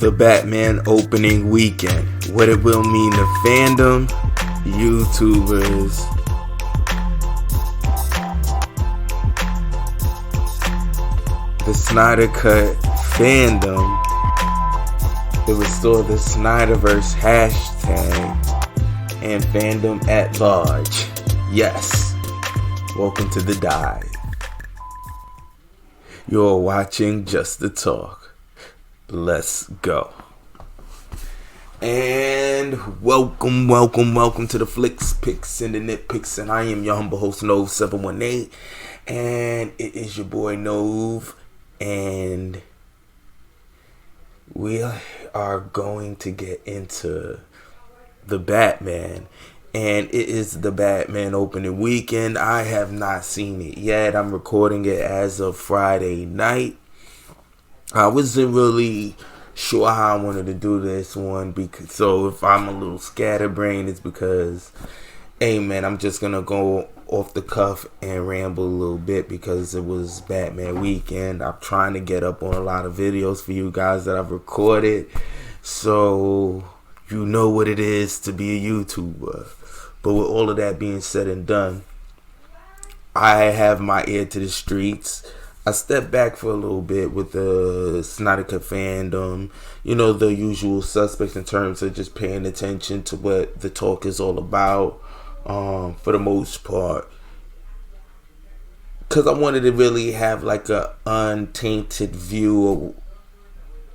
The Batman opening weekend. What it will mean to fandom, YouTubers, the Snyder Cut fandom, the Restore the Snyderverse hashtag, and fandom at large. Yes, welcome to the dive. You're watching Just the Talk. Let's go. And welcome to the Flicks, Picks, and the Nitpicks. And I am your humble host, Nove718. And it is your boy, Nove. And we are going to get into the Batman. And it is the Batman opening weekend. I have not seen it yet. I'm recording it as of Friday night. I wasn't really sure how I wanted to do this one, so if I'm a little scatterbrained, it's because, hey man, I'm just gonna go off the cuff and ramble a little bit because it was Batman weekend. I'm trying to get up on a lot of videos for you guys that I've recorded, so you know what it is to be a YouTuber. But with all of that being said and done, I have my ear to the streets. I stepped back for a little bit with the Snyder Cut fandom, you know, the usual suspects in terms of just paying attention to what the talk is all about, for the most part. Because I wanted to really have like a untainted view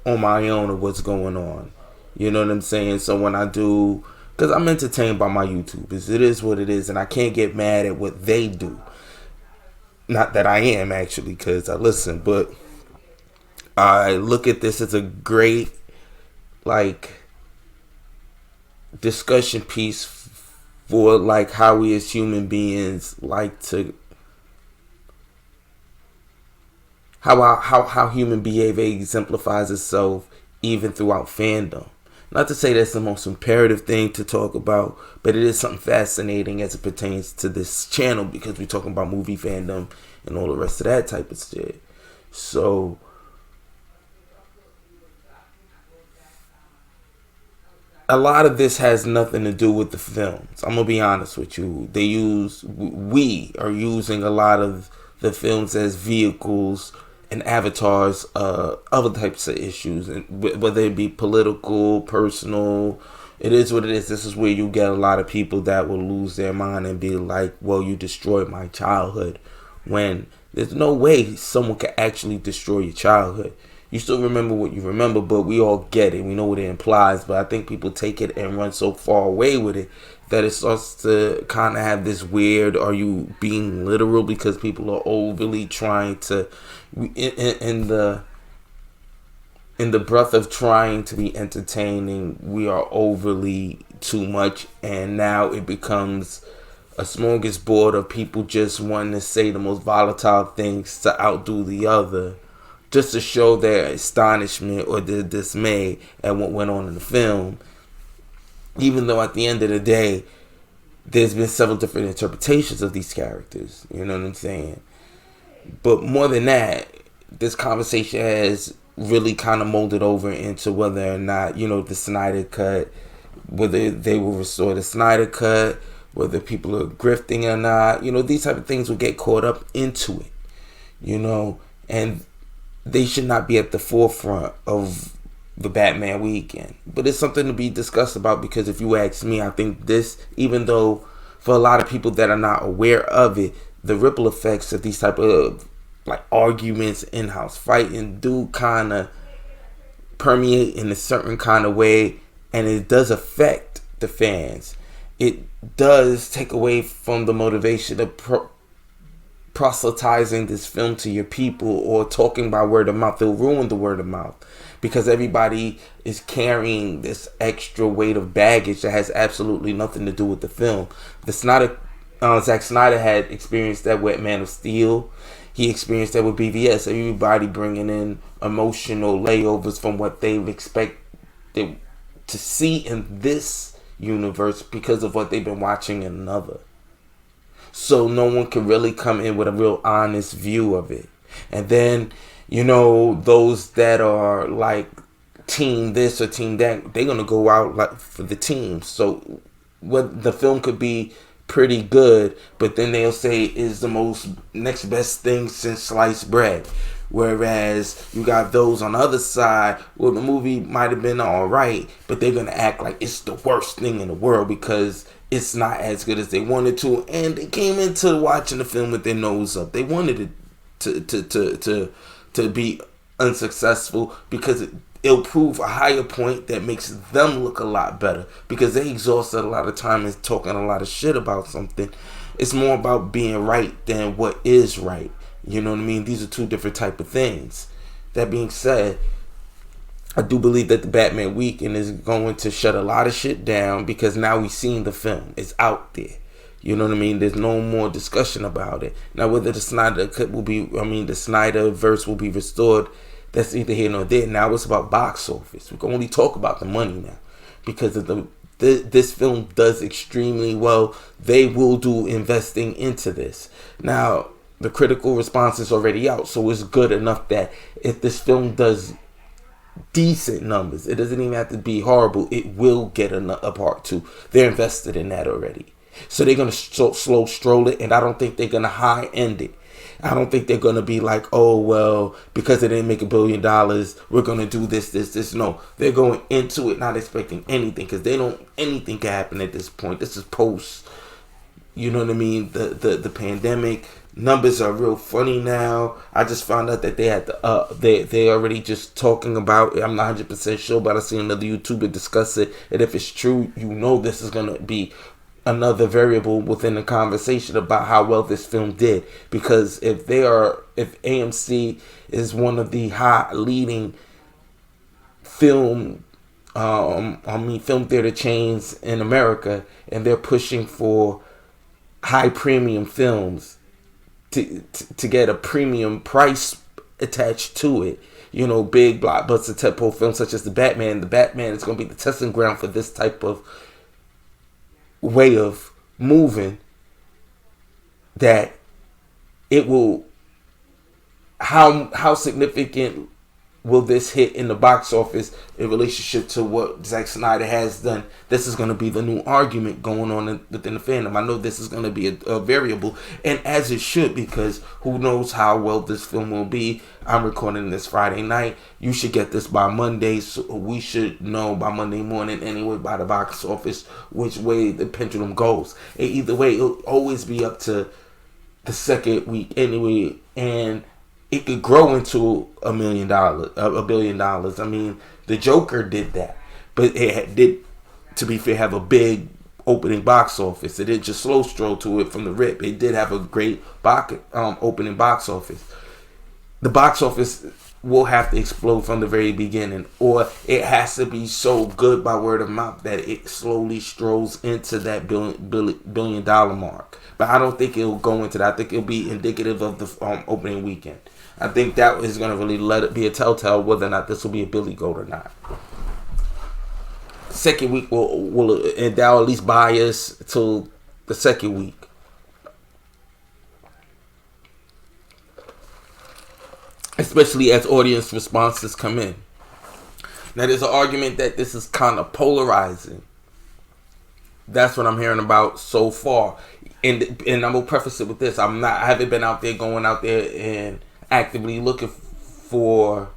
on my own of what's going on. You know what I'm saying? So when I do, because I'm entertained by my YouTubers. It is what it is, and I can't get mad at what they do. Not that I am, actually, because I listen, but I look at this as a great, like, discussion piece for, like, how we as human beings like to, how human behavior exemplifies itself even throughout fandom. Not to say that's the most imperative thing to talk about, but it is something fascinating as it pertains to this channel because we're talking about movie fandom and all the rest of that type of shit. So, a lot of this has nothing to do with the films. I'm going to be honest with you. We are using a lot of the films as vehicles and avatars of other types of issues, and whether it be political, personal, it is what it is. This is where you get a lot of people that will lose their mind and be like, well, you destroyed my childhood, when there's no way someone can actually destroy your childhood. You still remember what you remember, but we all get it. We know what it implies, but I think people take it and run so far away with it that it starts to kind of have this weird, are you being literal? Because people are overly trying to, in the breath of trying to be entertaining, we are overly too much, and now it becomes a smorgasbord of people just wanting to say the most volatile things to outdo the other, just to show their astonishment or their dismay at what went on in the film. Even though at the end of the day, there's been several different interpretations of these characters. You know what I'm saying? But more than that, this conversation has really kind of molded over into whether or not, you know, the Snyder Cut, whether they will restore the Snyder Cut, whether people are grifting or not. You know, these type of things will get caught up into it. You know, and they should not be at the forefront of the Batman weekend, but it's something to be discussed about, because if you ask me, I think this, even though for a lot of people that are not aware of it, the ripple effects of these type of like arguments, in-house fighting do kind of permeate in a certain kind of way, and it does affect the fans. It does take away from the motivation of proselytizing this film to your people or talking by word of mouth. They'll ruin the word of mouth because everybody is carrying this extra weight of baggage that has absolutely nothing to do with the film. Zack Snyder had experienced that with Man of Steel. He experienced that with BVS. Everybody bringing in emotional layovers from what they expect to see in this universe because of what they've been watching in another. So no one can really come in with a real honest view of it. And then, you know, those that are like team this or team that. They're gonna go out like for the team. So what the film could be pretty good, but then they'll say is the most next best thing since sliced bread. Whereas you got those on the other side, well, the movie might have been all right, but they're gonna act like it's the worst thing in the world because it's not as good as they wanted to, and they came into watching the film with their nose up. They wanted it to be unsuccessful because it'll prove a higher point that makes them look a lot better because they exhausted a lot of time and talking a lot of shit about something. It's more about being right than what is right. You know what I mean? These are two different type of things. That being said, I do believe that the Batman weekend is going to shut a lot of shit down because now we've seen the film. It's out there. You know what I mean? There's no more discussion about it. Now, whether the Snyder cut will be, the Snyder verse will be restored, that's either here nor there. Now it's about box office. We can only talk about the money now because of this film does extremely well. They will do investing into this. Now, the critical response is already out, so it's good enough that if this film does decent numbers, it doesn't even have to be horrible, it will get a part two. They're invested in that already. So they're going to slow stroll it, and I don't think they're going to high end it. I don't think they're going to be like, oh, well, because they didn't make $1 billion, we're going to do this. No, they're going into it not expecting anything because anything can happen at this point. This is post, you know what I mean, the pandemic. Numbers are real funny now. I just found out that they had they already just talking about it. I'm not 100% sure, but I seen another YouTuber discuss it. And if it's true, this is going to be another variable within the conversation about how well this film did. Because if AMC is one of the high leading film theater chains in America, and they're pushing for high premium films to get a premium price attached to it. Big blockbuster tentpole films such as The Batman. The Batman is going to be the testing ground for this type of way of moving. That it will, how significant will this hit in the box office in relationship to what Zack Snyder has done? This is going to be the new argument going on within the fandom. I know this is going to be a variable, and as it should, because who knows how well this film will be. I'm recording this Friday night. You should get this by Monday, so we should know by Monday morning anyway, by the box office, which way the pendulum goes. And either way, it'll always be up to the second week anyway, and it could grow into $1 billion. I mean, the Joker did that, but it did, to be fair, have a big opening box office. It didn't just slow stroll to it from the rip. It did have a great opening box office. The box office will have to explode from the very beginning, or it has to be so good by word of mouth that it slowly strolls into that billion dollar mark. But I don't think it'll go into that. I think it'll be indicative of the opening weekend. I think that is going to really let it be a telltale whether or not this will be a Billy Goat or not. Second week will and that'll at least buy us till the second week. Especially as audience responses come in. Now there's an argument that this is kind of polarizing. That's what I'm hearing about so far. And I'm gonna preface it with this. I haven't been going out there and actively looking for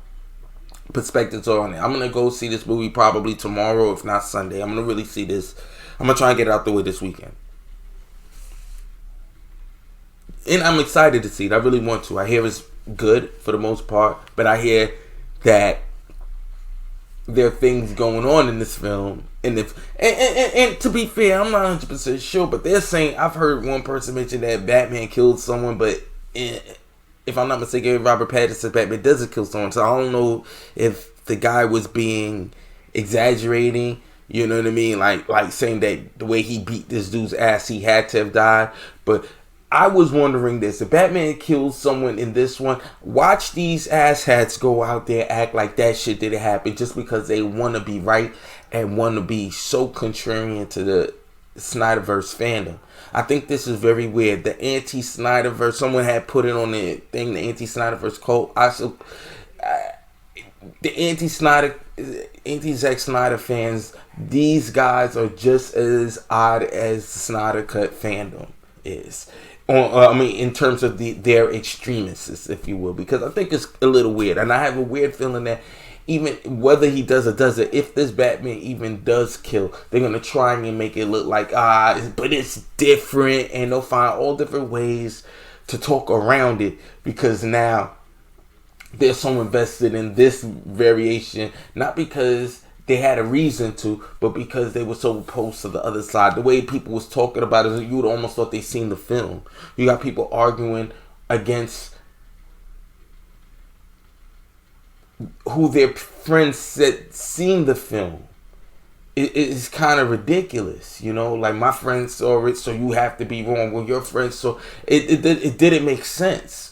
perspectives on it. I'm gonna go see this movie probably tomorrow, if not Sunday. I'm gonna really see this. I'm gonna try and get it out the way this weekend. And I'm excited to see it. I really want to. I hear it's good for the most part, but I hear that there are things going on in this film, and to be fair, I'm not 100% sure, but they're saying, I've heard one person mention that Batman killed someone, but if I'm not mistaken, Robert Pattinson's Batman doesn't kill someone, so I don't know if the guy was being exaggerating, you know what I mean, like saying that the way he beat this dude's ass, he had to have died. But I was wondering this: if Batman kills someone in this one, watch these asshats go out there act like that shit didn't happen just because they want to be right and want to be so contrarian to the Snyderverse fandom. I think this is very weird. The anti-Snyderverse, someone had put it on the thing, the anti-Snyderverse cult. The anti-Snyder Zack Snyder fans, these guys are just as odd as the Snyder Cut fandom is. I mean, in terms of their extremists, if you will, because I think it's a little weird, and I have a weird feeling that even whether he does or doesn't, if this Batman even does kill, they're gonna try and make it look like but it's different, and they'll find all different ways to talk around it because now they're so invested in this variation, not because they had a reason to, but because they were so opposed to the other side. The way people was talking about it, you would almost thought they seen the film. You got people arguing against who their friends said seen the film. It's kind of ridiculous, you know. Like, my friend saw it, so you have to be wrong. Well, your friend saw it didn't make sense.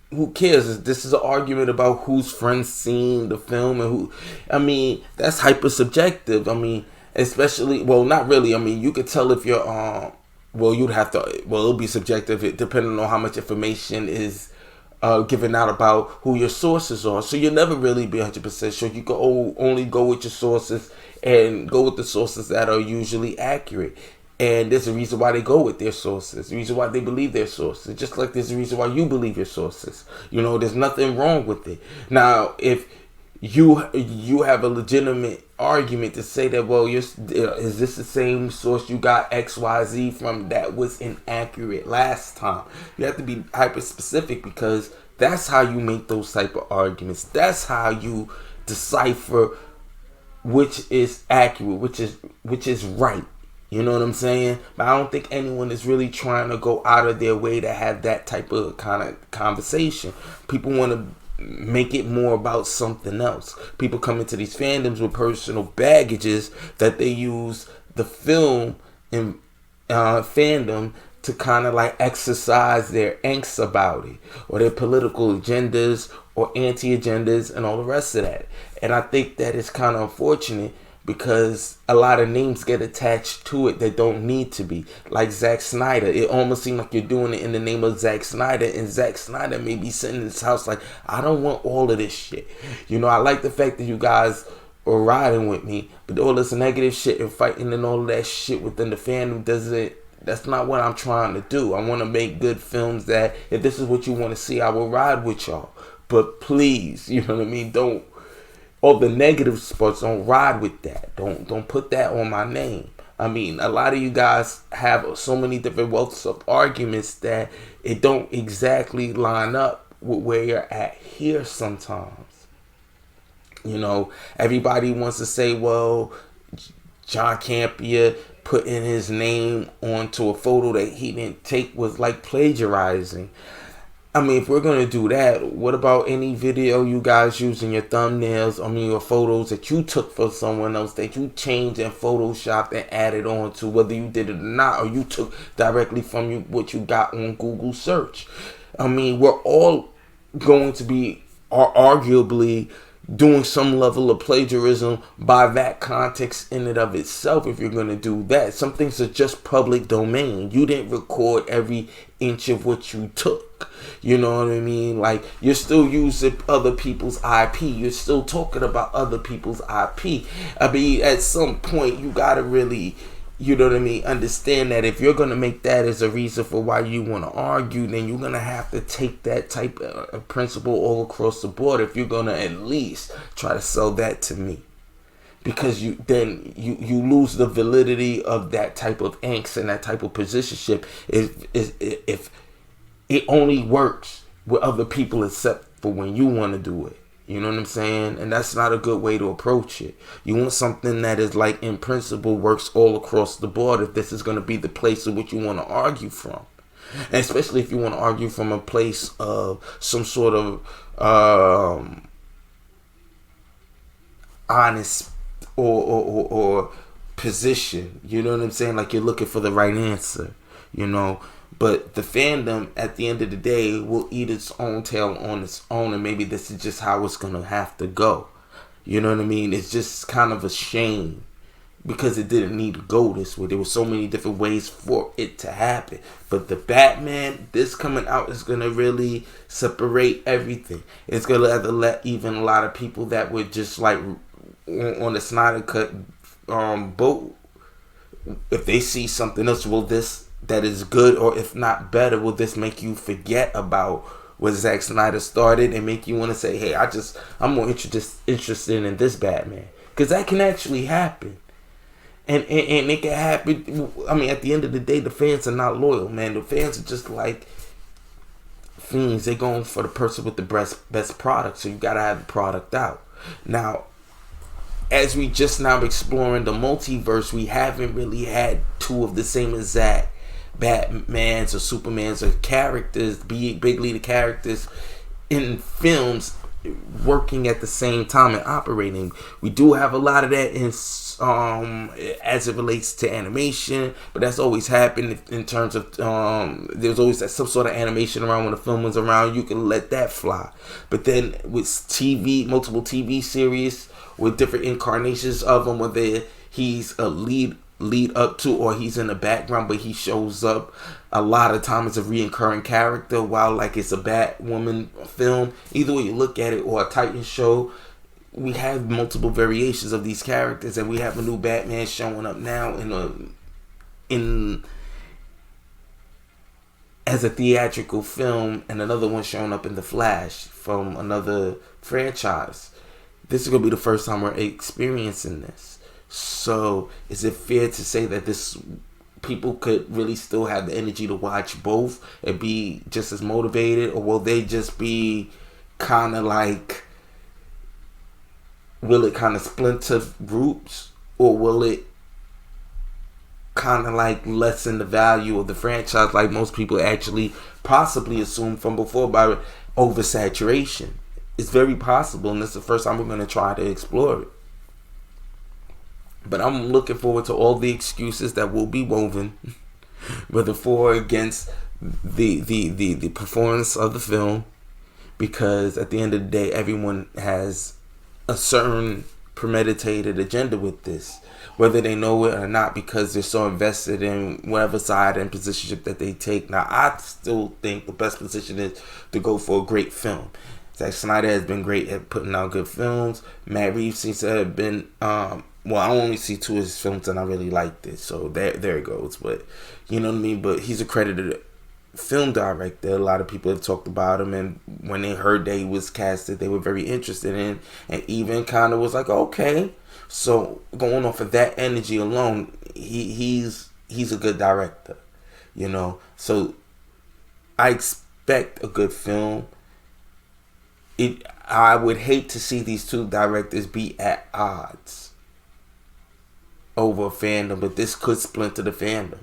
Who cares? This is an argument about whose friends seen the film and who. I mean, that's hyper subjective. I mean, especially, well, not really. I mean, you could tell if you're well, you'd have to. Well, it'll be subjective depending on how much information is given out about who your sources are. So you'll never really be 100% sure. You can only go with your sources and go with the sources that are usually accurate. And there's a reason why they go with their sources. The reason why they believe their sources. Just like there's a reason why you believe your sources. You know, there's nothing wrong with it. Now, if you have a legitimate argument to say that, well, is this the same source you got XYZ from that was inaccurate last time? You have to be hyper specific because that's how you make those type of arguments. That's how you decipher which is accurate, which is right. You know what I'm saying? But I don't think anyone is really trying to go out of their way to have that type of kind of conversation. People want to make it more about something else. People come into these fandoms with personal baggages that they use the film and fandom to kind of like exercise their angst about it, or their political agendas or anti-agendas and all the rest of that. And I think that it's kind of unfortunate because a lot of names get attached to it that don't need to be. Like Zack Snyder. It almost seems like you're doing it in the name of Zack Snyder. And Zack Snyder may be sitting in his house like, I don't want all of this shit. You know, I like the fact that you guys are riding with me. But all this negative shit and fighting and all of that shit within the fandom that's not what I'm trying to do. I want to make good films that if this is what you want to see, I will ride with y'all. But please, you know what I mean? Don't. All the negative spots, don't ride with that. Don't put that on my name. I mean, a lot of you guys have so many different wealths of arguments that it don't exactly line up with where you're at here sometimes. You know, everybody wants to say, well, John Campia putting his name onto a photo that he didn't take was like plagiarizing. I mean, if we're going to do that, what about any video you guys using your thumbnails, your photos that you took for someone else that you changed and photoshopped and added on to, whether you did it or not, or you took directly from what you got on Google search? I mean, we're all going to be arguably doing some level of plagiarism by that context in and of itself. If you're going to do that, some things are just public domain. You didn't record every inch of what you took. You know what I mean? Like, you're still using other people's IP. You're still talking about other people's IP. I mean, at some point, you gotta really, you know what I mean, understand that if you're gonna make that as a reason for why you want to argue, then you're gonna have to take that type of principle all across the board if you're gonna at least try to sell that to me. Because you lose the validity of that type of angst and that type of positionship if it only works with other people except for when you want to do it. You know what I'm saying? And that's not a good way to approach it. You want something that is like, in principle, works all across the board if this is going to be the place in which you want to argue from. And especially if you want to argue from a place of some sort of honest or position. You know what I'm saying? Like, you're looking for the right answer, you know. But the fandom, at the end of the day, will eat its own tail on its own. And maybe this is just how it's going to have to go. You know what I mean? It's just kind of a shame. Because it didn't need to go this way. There were so many different ways for it to happen. But the Batman, this coming out is going to really separate everything. It's going to let even a lot of people that were just like on the Snyder Cut boat, if they see something else, will this that is good, or if not better, will this make you forget about what Zack Snyder started and make you want to say, hey, I'm more interested in this Batman? Because that can actually happen. And it can happen. I mean, at the end of the day, the fans are not loyal, man. The fans are just like fiends. They're going for the person with the best product. So you got to have the product out. Now, as we just now exploring the multiverse, we haven't really had two of the same exact Batmans or Supermans or characters, big leader characters in films working at the same time and operating. We do have a lot of that in as it relates to animation, but that's always happened in terms of there's always some sort of animation around when the film was around. You can let that fly. But then with multiple TV series with different incarnations of him, whether he's a lead up to or he's in the background, but he shows up a lot of times as a reoccurring character, while like it's a Batwoman film. Either way you look at it, or a Titan show, we have multiple variations of these characters, and we have a new Batman showing up now as a theatrical film, and another one showing up in The Flash from another franchise. This is gonna be the first time we're experiencing this. So is it fair to say that people could really still have the energy to watch both and be just as motivated, or will they just be kind of like, will it kind of splinter groups, or will it kind of like lessen the value of the franchise like most people actually possibly assume from before by oversaturation? It's very possible, and it's the first time we're going to try to explore it. But I'm looking forward to all the excuses that will be woven, whether for or against the performance of the film, because at the end of the day, everyone has a certain premeditated agenda with this, whether they know it or not, because they're so invested in whatever side and position that they take. Now, I still think the best position is to go for a great film. Zack Snyder has been great at putting out good films. Matt Reeves seems to have been, I only see two of his films and I really liked it. So there it goes. But, you know what I mean? But he's a credited film director. A lot of people have talked about him, and when they heard that he was casted, they were very interested in, and even kind of was like, okay. So going off of that energy alone, he's a good director, you know. So I expect a good film. I would hate to see these two directors be at odds over a fandom, but this could splinter the fandom.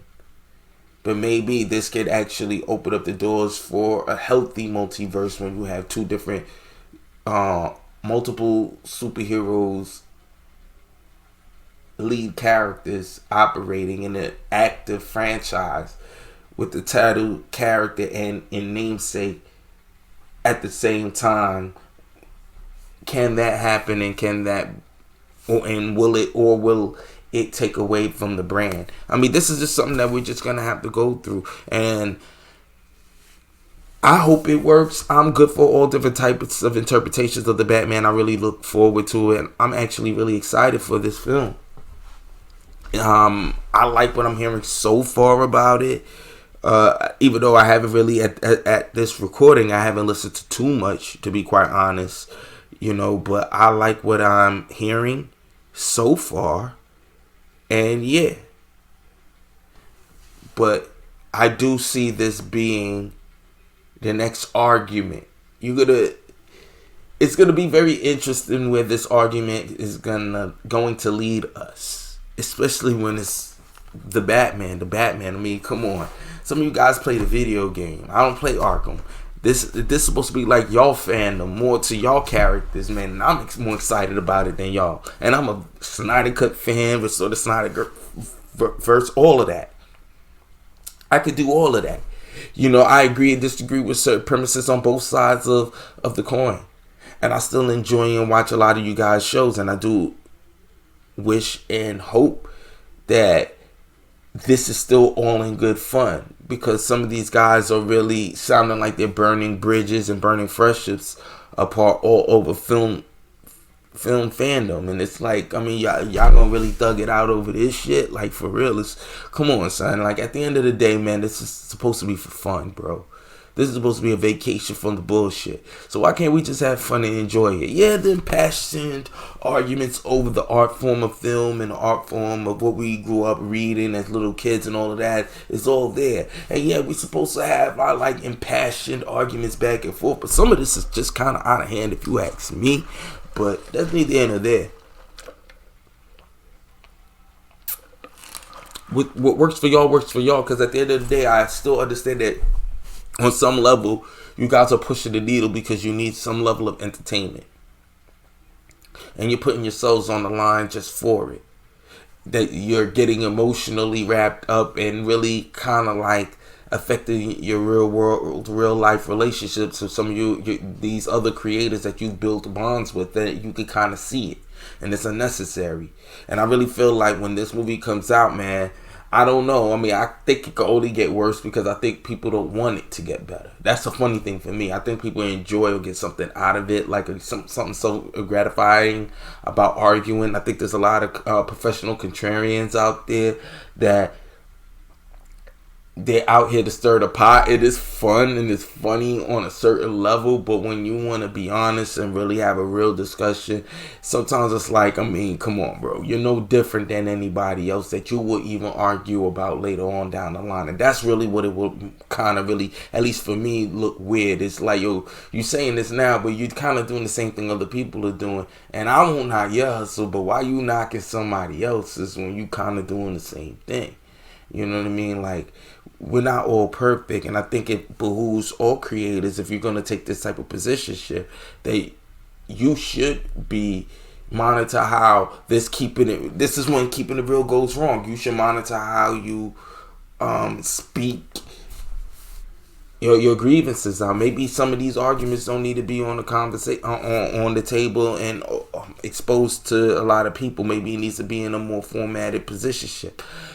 But maybe this could actually open up the doors for a healthy multiverse when you have two different, multiple superheroes, lead characters operating in an active franchise with the title character and namesake at the same time. Can that happen, and will it take away from the brand? I mean, this is just something that we're just gonna have to go through, and I hope it works. I'm good for all different types of interpretations of the Batman. I really look forward to it, and I'm actually really excited for this film. I like what I'm hearing so far about it. Even though I haven't really at this recording, I haven't listened to too much, to be quite honest, you know, but I like what I'm hearing so far, and yeah, but I do see this being the next argument. It's gonna be very interesting where this argument is going to lead us, especially when it's the Batman. I mean, come on. Some of you guys play the video game. I don't play Arkham. This is supposed to be like y'all fandom, more to y'all characters, man. And I'm more excited about it than y'all. And I'm a Snyder Cut fan, but so the Snyder verse, all of that. I could do all of that. You know, I agree and disagree with certain premises on both sides of the coin. And I still enjoy and watch a lot of you guys' shows. And I do wish and hope that this is still all in good fun, because some of these guys are really sounding like they're burning bridges and burning friendships apart all over film film fandom, and it's like, I mean, y'all gonna really thug it out over this shit? Like, for real, it's, come on, son. Like, at the end of the day, man, this is supposed to be for fun, bro. This is supposed to be a vacation from the bullshit. So why can't we just have fun and enjoy it? Yeah, the impassioned arguments over the art form of film and the art form of what we grew up reading as little kids and all of that is all there. And yeah, we're supposed to have our like impassioned arguments back and forth. But some of this is just kind of out of hand if you ask me. But that's neither here nor there. What works for y'all works for y'all. Because at the end of the day, I still understand that on some level, you guys are pushing the needle because you need some level of entertainment. And you're putting yourselves on the line just for it. That you're getting emotionally wrapped up and really kind of like affecting your real world, real life relationships with some of these other creators that you've built bonds with, that you can kind of see it. And it's unnecessary. And I really feel like when this movie comes out, man, I don't know. I mean, I think it could only get worse because I think people don't want it to get better. That's the funny thing for me. I think people enjoy or get something out of it, like something so gratifying about arguing. I think there's a lot of professional contrarians out there that they're out here to stir the pot. It is fun and it's funny on a certain level, but when you want to be honest and really have a real discussion, sometimes it's like, I mean, come on, bro. You're no different than anybody else that you would even argue about later on down the line. And that's really what it would kind of really, at least for me, look weird. It's like, yo, you saying this now, but you're kind of doing the same thing other people are doing. And I won't knock your hustle, but why you knocking somebody else's when you kind of doing the same thing? You know what I mean? Like, we're not all perfect, and I think it behooves all creators, if you're going to take this type of position, that you should be monitor how this is when keeping it real goes wrong. You should monitor how you speak your grievances out. Maybe some of these arguments don't need to be on the conversation on the table and exposed to a lot of people. Maybe it needs to be in a more formatted position,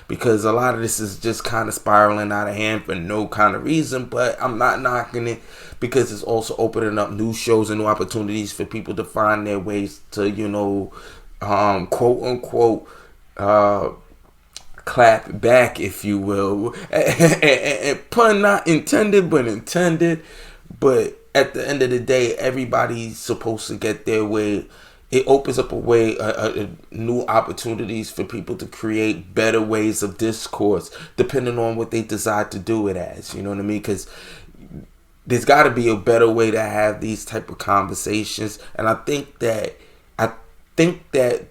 because a lot of this is just kind of spiraling out of hand for no kind of reason. But I'm not knocking it, because it's also opening up new shows and new opportunities for people to find their ways to, you know, quote unquote clap back, if you will, and pun not intended but intended. But at the end of the day, everybody's supposed to get their way. It opens up a way, new opportunities for people to create better ways of discourse, depending on what they decide to do it as. You know what I mean? Because there's got to be a better way to have these type of conversations, and I think that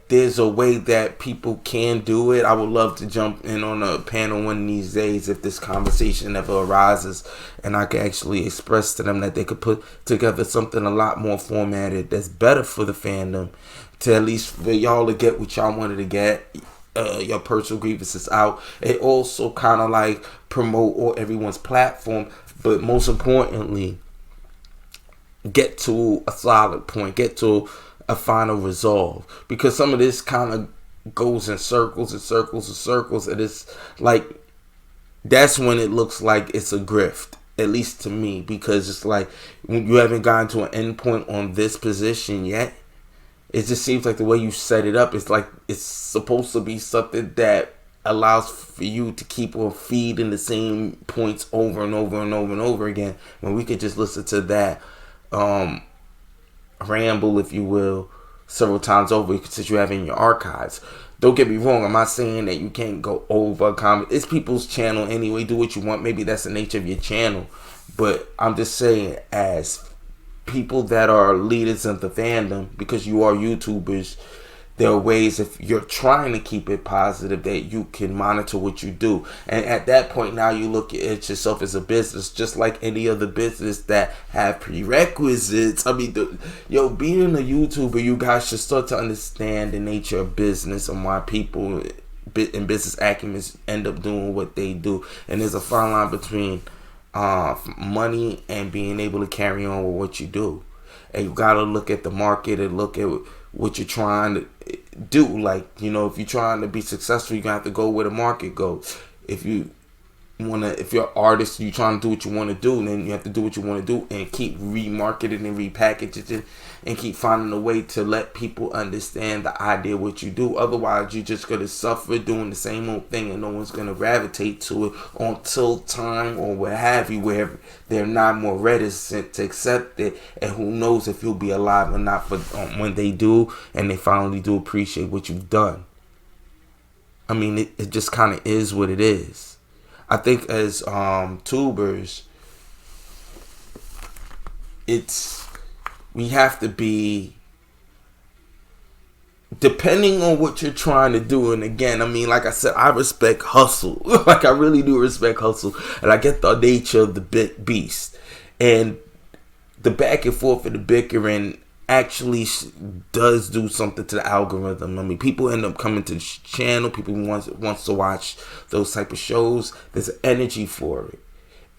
there's a way that people can do it. I would love to jump in on a panel one of these days if this conversation ever arises, and I can actually express to them that they could put together something a lot more formatted that's better for the fandom, to at least for y'all to get what y'all wanted to get, your personal grievances out. It also kind of like promote everyone's platform, but most importantly, get to a solid point, get to a final resolve, because some of this kind of goes in circles and circles and circles, and it's like, that's when it looks like it's a grift, at least to me, because it's like, when you haven't gotten to an end point on this position yet, it just seems like the way you set it up, it's like it's supposed to be something that allows for you to keep on feeding the same points over and over and over and over again, when we could just listen to that ramble, if you will, several times over, since you have it in your archives. Don't get me wrong, I'm not saying that you can't go over a comment. It's people's channel anyway. Do what you want. Maybe that's the nature of your channel. But I'm just saying, as people that are leaders of the fandom, because you are YouTubers, there are ways, if you're trying to keep it positive, that you can monitor what you do. And at that point, now you look at yourself as a business, just like any other business that have prerequisites. I mean, being a YouTuber, you guys should start to understand the nature of business and why people in business acumen end up doing what they do. And there's a fine line between money and being able to carry on with what you do. And you gotta look at the market and look at what you're trying to do. Like, you know, if you're trying to be successful, you're gonna have to go where the market goes. If you if you're an artist, you trying to do what you want to do, then you have to do what you want to do and keep remarketing and repackaging it and keep finding a way to let people understand the idea of what you do. Otherwise, you're just going to suffer doing the same old thing and no one's going to gravitate to it until time or what have you, where they're not more reticent to accept it. And who knows if you'll be alive or not for when they do and they finally do appreciate what you've done. I mean, it just kind of is what it is. I think as tubers, we have to be, depending on what you're trying to do. And again, I mean, like I said, I respect hustle. Like, I really do respect hustle. And I get the nature of the beast. And the back and forth of the bickering actually does do something to the algorithm. I mean, people end up coming to the channel. People wants to watch those type of shows. There's energy for it.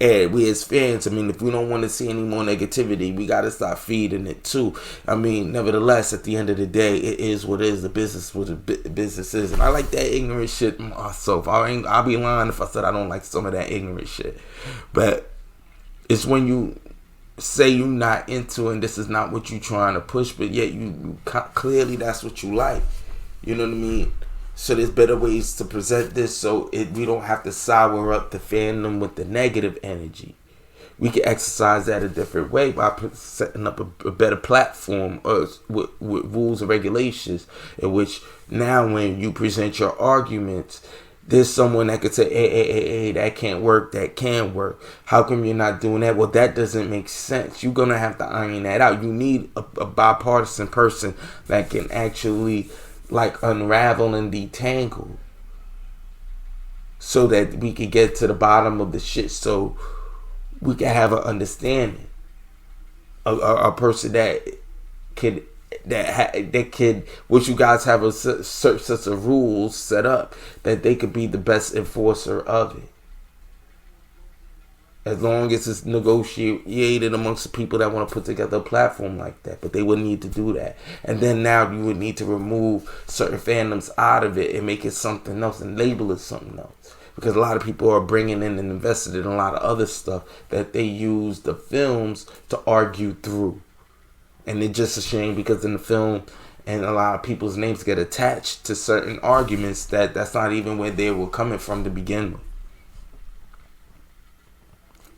And we as fans, I mean, if we don't want to see any more negativity, we got to start feeding it too. I mean, nevertheless, at the end of the day, it is what it is. The business what the business is. And I like that ignorant shit myself. I'll be lying if I said I don't like some of that ignorant shit. But it's when you say you're not into and this is not what you're trying to push, but yet you clearly that's what you like. You know what I mean? So there's better ways to present this so we don't have to sour up the fandom with the negative energy. We can exercise that a different way by setting up a better platform with rules and regulations in which now when you present your arguments, there's someone that could say, hey, that can't work, that can work. How come you're not doing that? Well, that doesn't make sense. You're going to have to iron that out. You need a bipartisan person that can actually like unravel and detangle so that we can get to the bottom of the shit so we can have an understanding. A person that could which you guys have a certain set of rules set up that they could be the best enforcer of it, as long as it's negotiated amongst the people that want to put together a platform like that. But they would need to do that, and then now you would need to remove certain fandoms out of it and make it something else and label it something else, because a lot of people are bringing in and invested in a lot of other stuff that they use the films to argue through. And it's just a shame because in the film and a lot of people's names get attached to certain arguments that's not even where they were coming from to begin with.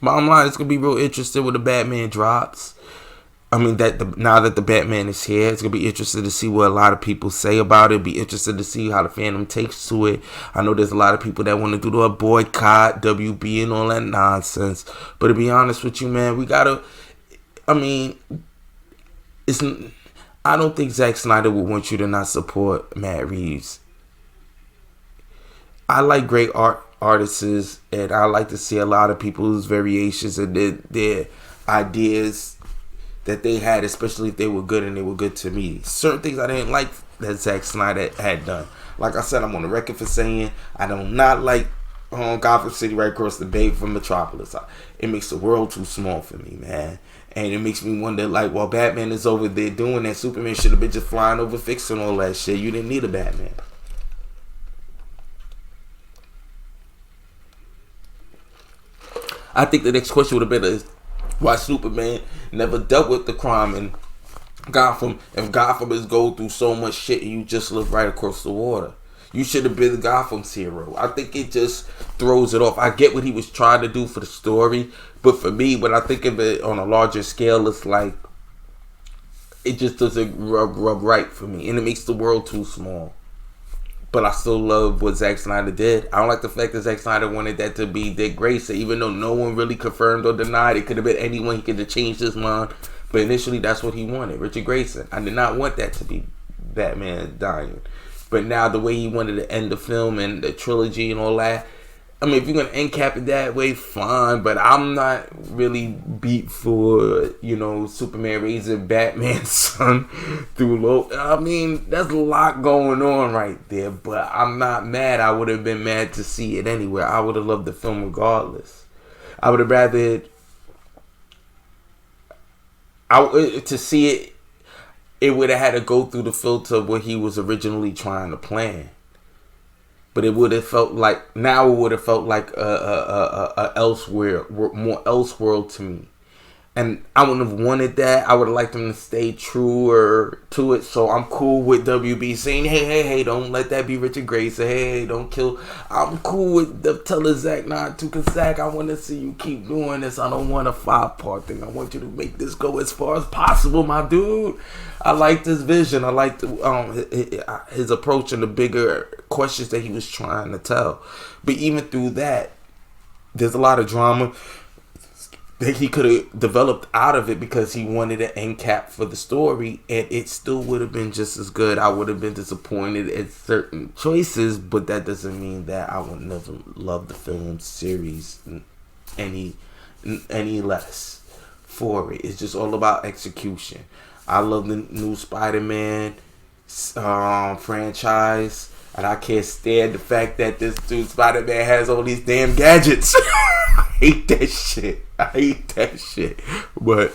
Bottom line, it's going to be real interesting when the Batman drops. I mean, now that the Batman is here, it's going to be interesting to see what a lot of people say about it. Be interested to see how the fandom takes to it. I know there's a lot of people that want to do a boycott, WB and all that nonsense. But to be honest with you, man, we got to, I mean, I don't think Zack Snyder would want you to not support Matt Reeves. I like great artists, and I like to see a lot of people's variations and their ideas that they had, especially if they were good and they were good to me. Certain things I didn't like that Zack Snyder had done. Like I said, I'm on the record for saying I do not like Gotham City right across the bay from Metropolis. It makes the world too small for me, man. And it makes me wonder, like, while Batman is over there doing that, Superman should have been just flying over fixing all that shit. You didn't need a Batman. I think the next question would have been why Superman never dealt with the crime in Gotham. If Gotham is going through so much shit and you just live right across the water. You should have been Gotham's hero. I think it just throws it off. I get what he was trying to do for the story, but for me, when I think of it on a larger scale, it's like it just doesn't rub right for me, and it makes the world too small. But I still love what Zack Snyder did. I don't like the fact that Zack Snyder wanted that to be Dick Grayson, even though no one really confirmed or denied. It could have been anyone. He could have changed his mind, but initially that's what he wanted, Richard Grayson. I did not want that to be Batman dying. But now the way he wanted to end the film and the trilogy and all that, I mean, if you're going to end cap it that way, fine. But I'm not really beat for, Superman raising Batman's son through low. I mean, there's a lot going on right there. But I'm not mad. I would have been mad to see it anyway. I would have loved the film regardless. I would have rather to see it. It would have had to go through the filter of what he was originally trying to plan. But it would have felt like, now it would have felt like a elsewhere, more Elseworld to me. And I wouldn't have wanted that. I would have liked them to stay truer to it. So I'm cool with WB saying, hey, don't let that be Richard Gray. Say, hey, don't kill. I'm cool with the telling Zach not to. Because Zach, I want to see you keep doing this. I don't want a 5-part thing. I want you to make this go as far as possible, my dude. I like this vision. I like his approach and the bigger questions that he was trying to tell. But even through that, there's a lot of drama that he could have developed out of it because he wanted an end cap for the story, and it still would have been just as good. I would have been disappointed at certain choices, but that doesn't mean that I would never love the film series any less for it. It's just all about execution. I love the new Spider-Man franchise, and I can't stand the fact that this dude Spider-Man has all these damn gadgets. I hate that shit. But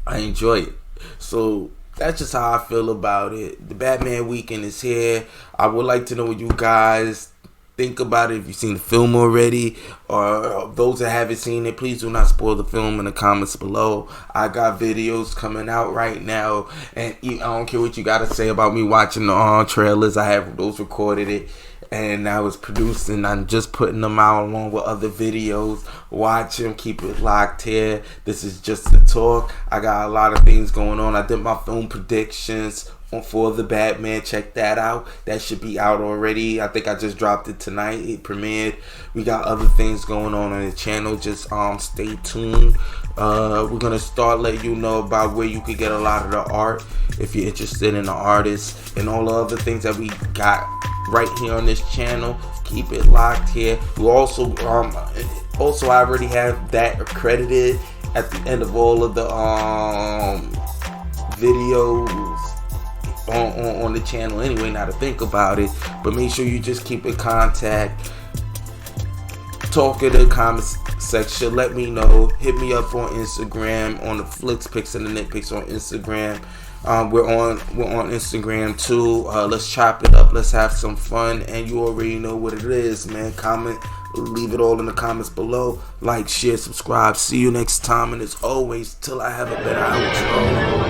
I enjoy it. So that's just how I feel about it. The Batman weekend is here. I would like to know what you guys think about it. If you've seen the film already, or those that haven't seen it, please do not spoil the film in the comments below. I got videos coming out right now, and I don't care what you got to say about me watching the trailers. I have those recorded it, and I was producing. I'm just putting them out along with other videos. Watch them. Keep it locked here. This is just the talk. I got a lot of things going on. I did my film predictions for the Batman. Check that out. That should be out already. I think I just dropped it tonight. It premiered. We got other things going on the channel. Just stay tuned. We're gonna start letting you know about where you could get a lot of the art if you're interested in the artists and all the other things that we got right here on this channel. Keep it locked here. We also I already have that accredited at the end of all of the videos on the channel anyway, now to think about it. But make sure you just keep in contact. Talk in the comments section. Let me know. Hit me up on Instagram on the TheFlicksPickNTheNitpicks and the Nitpicks on Instagram. We're on Instagram too. Let's chop it up. Let's have some fun. And you already know what it is, man. Comment. Leave it all in the comments below. Like, share, subscribe. See you next time. And as always, till I have a better outro.